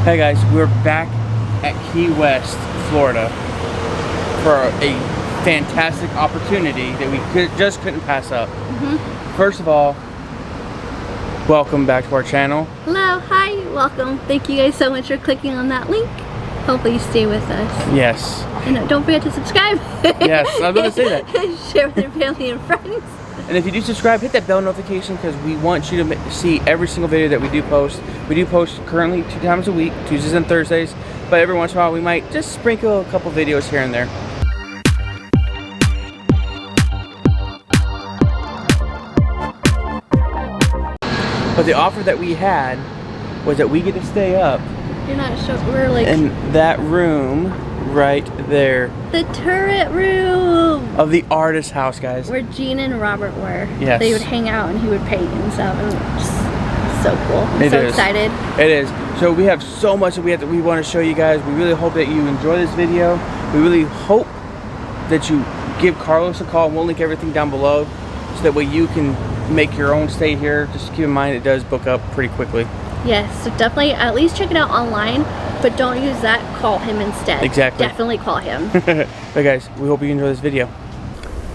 Hey guys, we're back at Key West, Florida for a fantastic opportunity that we just couldn't pass up. First of all, welcome back to our channel. Hello, hi, welcome. Thank you guys so much for clicking on that link. Hopefully you stay with us. Yes. And don't forget to subscribe. Yes, I was going to say that. Share with your family and friends. And if you do subscribe, hit that bell notification because we want you to see every single video that we do post. We do post currently 2 times a week, Tuesdays and Thursdays, but every once in a while we might just sprinkle a couple videos here and there. But the offer that we had was that we get to stay up You're not sure, we're like... in that room right there. The turret room! Of the artist house, guys. Where Gene and Robert were. Yes. They would hang out and he would paint and stuff. And just so cool. I'm so excited. It is. So we have so much that we want to show you guys. We really hope that you enjoy this video. We really hope that you give Carlos a call. We'll link everything down below so that way you can make your own stay here. Just keep in mind it does book up pretty quickly. Yes, so definitely at least check it out online, but don't use that, call him instead. Exactly. Definitely call him. But guys, we hope you enjoy this video.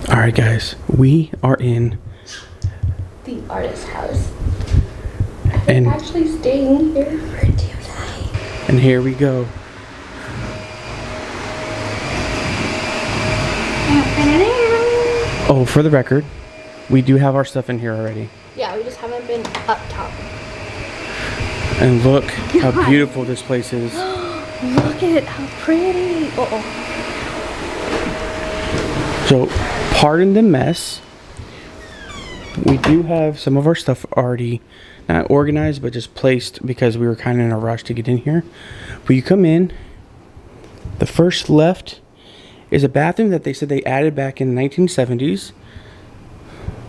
Alright guys, we are in The artist house. And I'm actually staying here for tonight. And here we go. Oh, for the record, we do have our stuff in here already. Yeah, we just haven't been up top. And look how beautiful this place is. Look at it, how pretty. So, pardon the mess. We do have some of our stuff already not organized, but just placed because we were kind of in a rush to get in here. But you come in, the first left is a bathroom that they said they added back in the 1970s.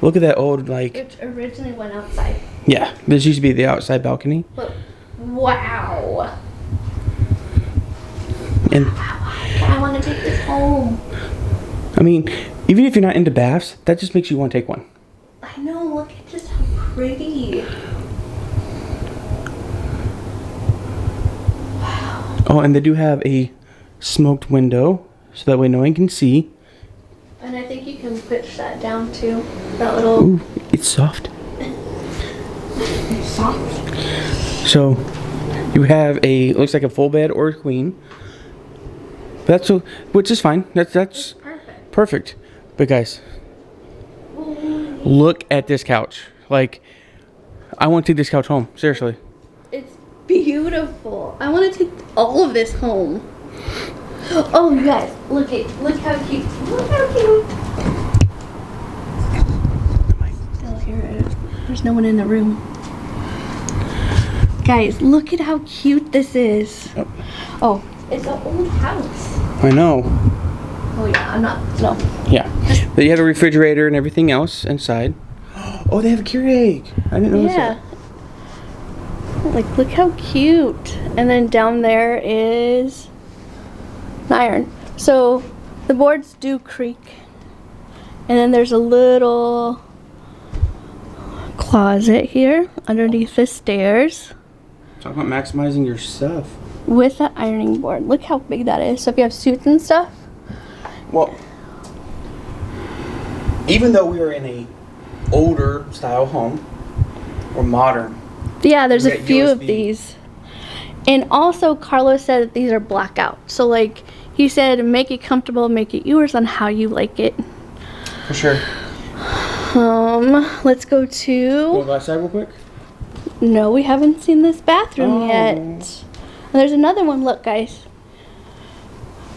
Look at that old, like... It originally went outside. Yeah, this used to be the outside balcony. Look. Wow. And I want to take this home. I mean, even if you're not into baths, that just makes you want to take one. I know, look at just how pretty. Wow. Oh, and they do have a smoked window, so that way no one can see. And I think you can pitch that down too. That little... Ooh, it's soft. It's soft. So, you have a, looks like a full bed or a queen. That's a, which is fine. That's perfect. Perfect. But guys, look at this couch. Like, I want to take this couch home. Seriously. It's beautiful. I want to take all of this home. Oh, you guys, look how cute. Look how cute. Still hear it. There's no one in the room. Guys, look at how cute this is. Oh, it's an old house. I know. Oh yeah, I'm not, no. Yeah. But you have a refrigerator and everything else inside. Oh, they have a Keurig. I didn't notice that. Like, look how cute. And then down there is an iron. So the boards do creak. And then there's a little closet here underneath the stairs. Talk about maximizing your stuff. With the ironing board. Look how big that is. So if you have suits and stuff. Well, even though we are in a older style home, or modern. Yeah, there's a few USB. of these. And also Carlos said that these are blackout. So like he said, make it comfortable, make it yours on how you like it. For sure. Let's go to... You want to go outside real quick? No, we haven't seen this bathroom yet. And there's another one, look guys.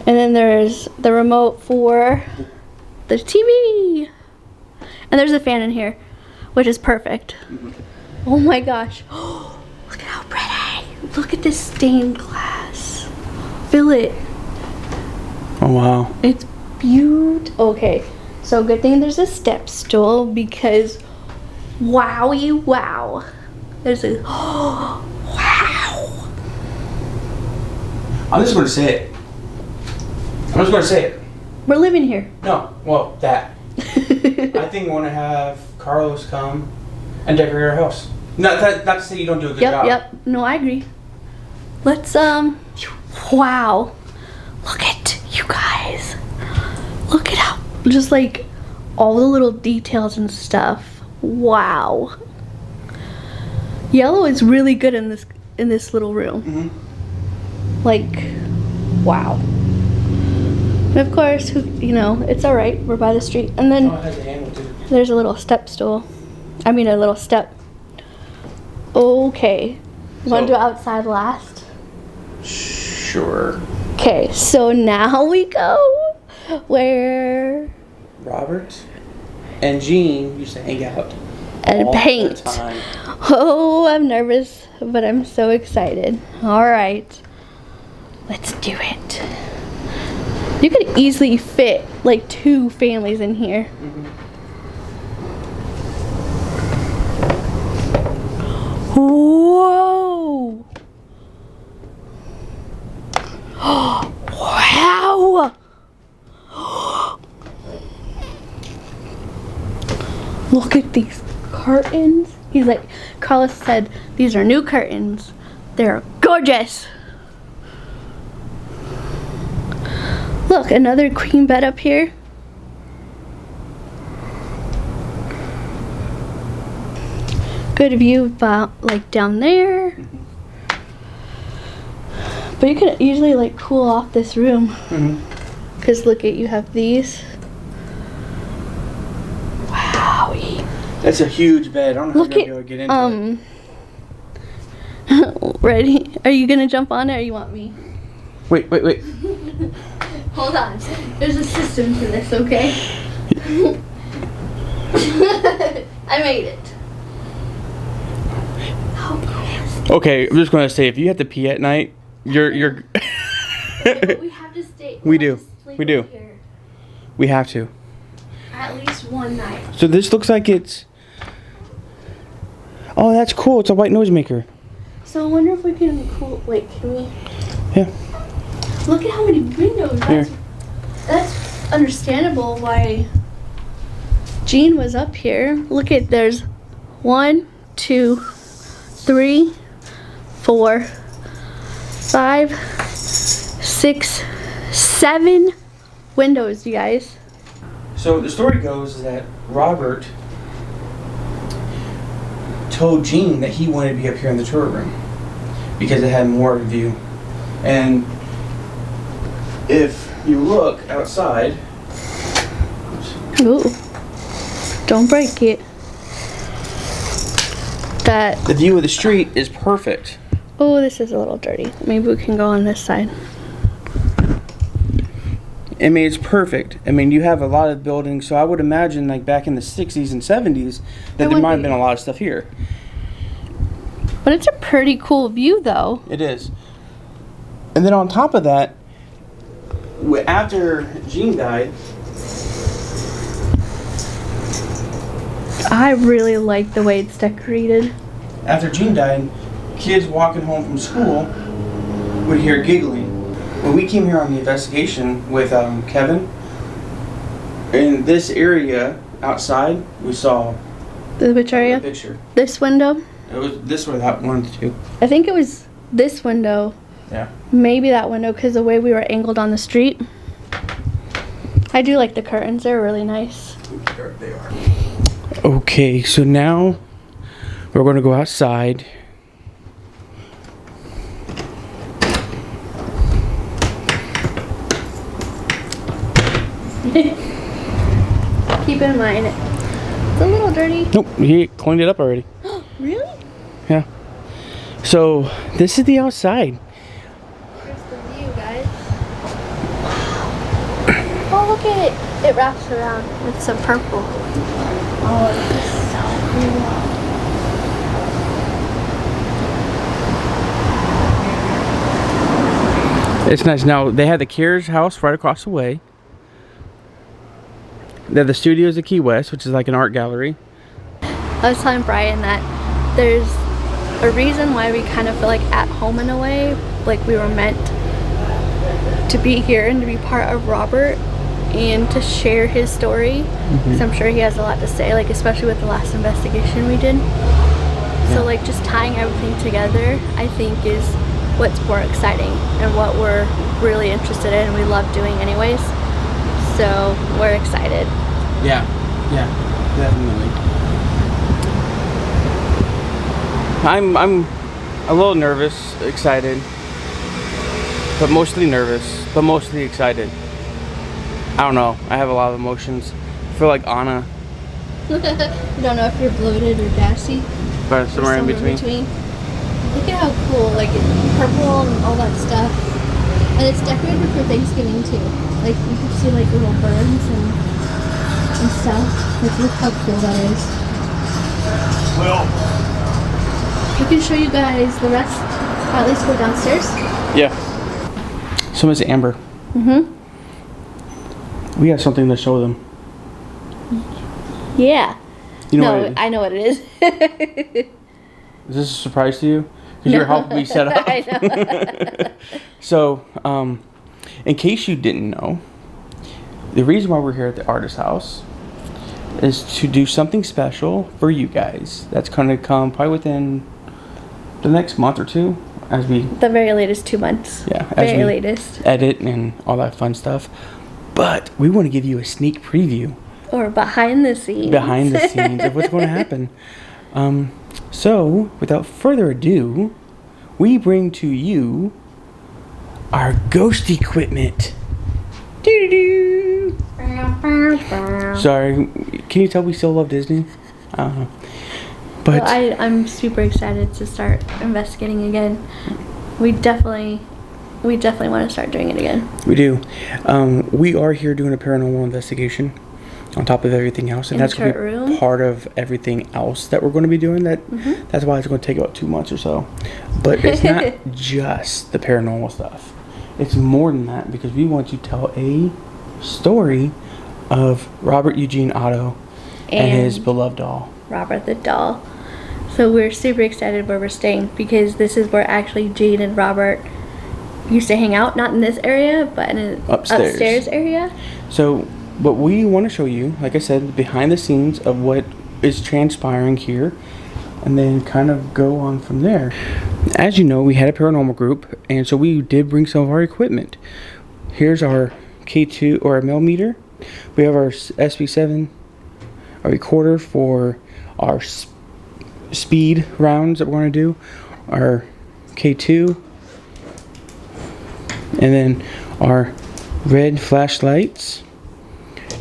And then there's the remote for the TV. And there's a fan in here, which is perfect. Oh my gosh. Look at how pretty. Look at this stained glass. Feel it. Oh wow. It's beautiful. Okay, so good thing there's a step stool because wowie wow. There's a wow. I'm just going to say it. We're living here. No, well, that. I think we want to have Carlos come and decorate our house. Not to say you don't do a good job. Yep. No, I agree. Let's wow. Look at you guys. Look at how just like all the little details and stuff. Wow. Yellow is really good in this little room. Mm-hmm. Like, wow. And of course, you know, it's all right. We're by the street, and then it has a handle too. there's a little step stool. I mean, a little step. Okay. You want to do outside last? Sure. Okay, so now we go where Robert and Eugene used to hang out and all paint. the time. Oh, I'm nervous, but I'm so excited. All right, let's do it. You could easily fit like 2 families in here. Mm-hmm. Whoa! Wow! Look at these curtains. He's like, Carlos said, these are new curtains. They're gorgeous. Look, another queen bed up here. Good view about like down there. But you can usually like cool off this room. Because look at, you have these. Wowie. That's a huge bed. I don't know Look how you're gonna be able to get into it. Ready? Are you gonna jump on it or you want me? Wait. Hold on. There's a system to this, okay? I made it. Okay, I'm just gonna say, if you have to pee at night, you're. But we have to stay. We have do. to sleep We do. up here We have to. at least one night. So this looks like it's. Oh, that's cool. It's a white noisemaker. So I wonder if we can cool. Wait, can we? Yeah. Look at how many windows. Here. That's understandable why Gene was up here. Look at, there's 1, 2, 3, 4, 5, 6, 7 windows, you guys. So the story goes that Robert told Gene that he wanted to be up here in the tour room because it had more view. And if you look outside, Ooh, don't break it. That, the view of the street is perfect. oh, this is a little dirty. Maybe we can go on this side. I mean, it's perfect. I mean, you have a lot of buildings, so I would imagine, like back in the 60s and 70s, that there might have been a lot of stuff here. But it's a pretty cool view, though. It is. And then on top of that, after Gene died, I really like the way it's decorated. Kids walking home from school would hear giggling. When we came here on the investigation with Kevin, in this area outside, we saw Which a area? picture. This window? It was this or that one too. I think it was this window. Yeah. Maybe that window, because the way we were angled on the street. I do like the curtains. They're really nice. They are. Okay, so now we're going to go outside. Keep in mind, it's a little dirty. Nope, he cleaned it up already. Really? Yeah. So this is the outside. Here's the view, guys. Oh, look at it. It wraps around with some purple. Oh, this is so cool. It's nice. Now, they had the Cares house right across the way. They have the studios at Key West, which is like an art gallery. I was telling Brian that there's a reason why we kind of feel like at home in a way, like we were meant to be here and to be part of Robert and to share his story. Because I'm sure he has a lot to say, like especially with the last investigation we did. So like just tying everything together, I think is what's more exciting and what we're really interested in and we love doing anyways. So we're excited. Yeah, definitely. I'm a little nervous, excited, but mostly nervous, but mostly excited. I don't know. I have a lot of emotions. I feel like Anna. You don't know if you're bloated or gassy. But somewhere in between. Look at how cool, like it's purple and all that stuff. And it's decorated for Thanksgiving too. Like you can see like little birds and stuff. Like look how cool that is. Well, We can show you guys the rest, or at least go downstairs. yeah. So Miss Amber. We have something to show them. Yeah. You know No, what I know what it is. Is this a surprise to you? Because you're helping me set up. I know. So, in case you didn't know, the reason why we're here at the artist house is to do something special for you guys. That's going to come probably within the next month or two, as we The very latest 2 months. Very latest. edit and all that fun stuff. But we want to give you a sneak preview. Or behind the scenes. Behind the scenes of what's going to happen. So, without further ado, we bring to you our ghost equipment. Doo-doo-doo. Sorry, can you tell we still love Disney? But Well, I'm super excited to start investigating again. We definitely want to start doing it again. we do. We are here doing a paranormal investigation on top of everything else, and In that's the going chart to be room? part of everything else that we're going to be doing. That's why it's going to take about 2 months or so. But it's not just the paranormal stuff. It's more than that, because we want to tell a story of Robert Eugene Otto and his beloved doll. Robert the doll. So we're super excited where we're staying because this is where actually Gene and Robert used to hang out, not in this area, but in an upstairs area. So what we want to show you, like I said, behind the scenes of what is transpiring here, and then kind of go on from there. As you know, we had a paranormal group, and so we did bring some of our equipment. Here's our K2 or a millimeter. We have our SB7, a recorder for our speed rounds that we're going to do, our K2, and then our red flashlights.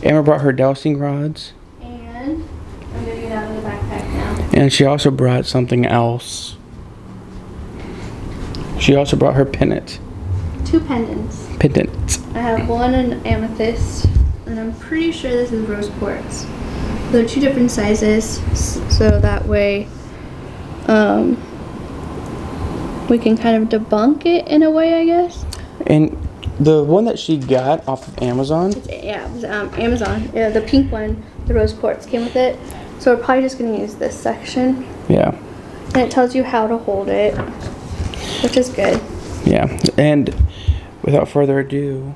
Emma brought her dowsing rods. And I'm gonna get out of the backpack now. And she also brought something else. She also brought her pendant. 2 pendants. Pendant. I have one in amethyst, and I'm pretty sure this is rose quartz. They're 2 different sizes, so that way we can kind of debunk it in a way, I guess. And the one that she got off of Amazon. Yeah, it was Amazon. Yeah, the pink one, the rose quartz came with it. So we're probably just going to use this section. Yeah. And it tells you how to hold it, which is good. Yeah. And without further ado,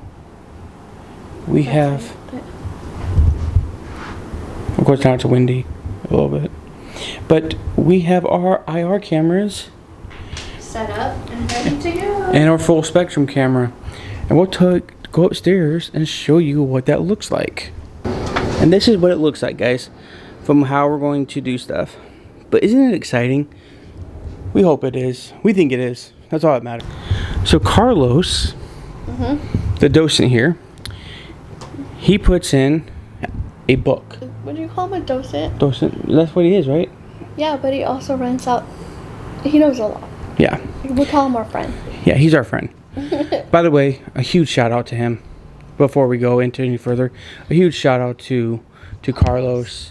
we have. Of course, now it's windy a little bit. But we have our IR cameras. Set up and ready to go. And our full spectrum camera. And we'll go upstairs and show you what that looks like. And this is what it looks like, guys, from how we're going to do stuff. But isn't it exciting? We hope it is. We think it is. That's all that matters. So Carlos, the docent here, he puts in a book. What do you call him, a docent? Docent, that's what he is, right? Yeah, but he also rents out. He knows a lot. Yeah. We call him our friend. Yeah, he's our friend. By the way, a huge shout out to him. Before we go into any further, a huge shout out to Carlos.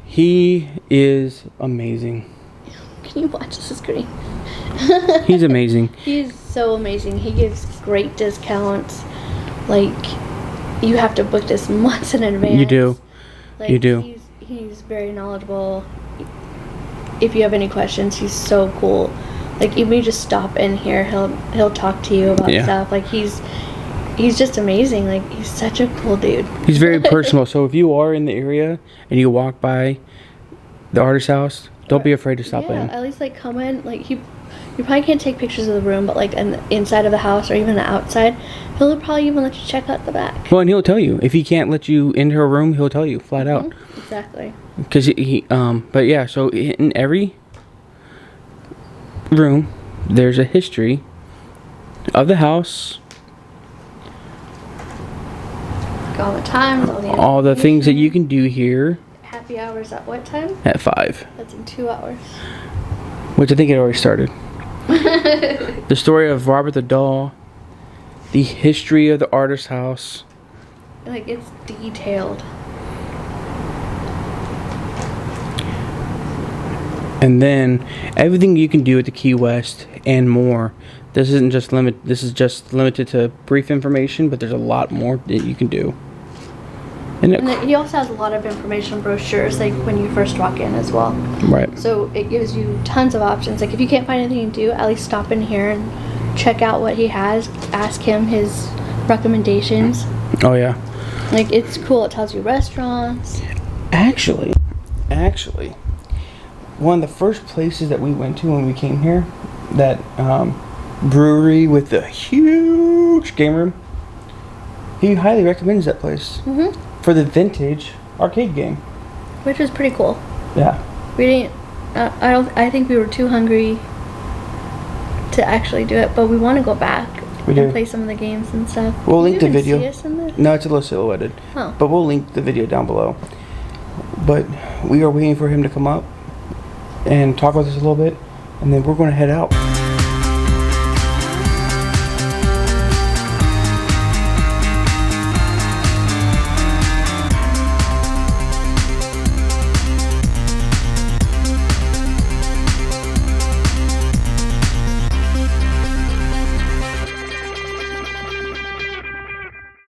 He is amazing. Can you watch the screen? He's amazing. He's so amazing. He gives great discounts. Like, you have to book this months in advance. You do. Like, You do. He's very knowledgeable. If you have any questions, he's so cool. Like, even you just stop in here, he'll talk to you about stuff. Like, he's just amazing. Like, he's such a cool dude. He's very personal. So if you are in the area and you walk by the artist house, don't be afraid to stop in. At least like come in. Like You probably can't take pictures of the room, but like in the inside of the house or even the outside, he'll probably even let you check out the back. Well, and he'll tell you if he can't let you into a room, he'll tell you flat out. Exactly. Because but yeah, so in every room, there's a history of the house, Like all the times, all the things that you can do here. Happy hours at what time? At 5. That's in 2 hours. Which I think it already started. The story of Robert the Doll, the history of the artist's house. Like, it's detailed. And then everything you can do at the Key West and more. This is just limited to brief information, but there's a lot more that you can do. And then he also has a lot of information brochures, like when you first walk in as well. Right. So it gives you tons of options. Like if you can't find anything to do, at least stop in here and check out what he has. Ask him his recommendations. Oh yeah. Like it's cool. It tells you restaurants. Actually, one of the first places that we went to when we came here, that brewery with the huge game room, he highly recommends that place. For the vintage arcade game, Which is pretty cool. yeah. We didn't. I think we were too hungry to actually do it, but we want to go back We and do. play some of the games and stuff. We'll Can link you the even video. See us in this? No, it's a little silhouetted, Oh. but we'll link the video down below. But we are waiting for him to come up and talk with us a little bit, and then we're going to head out.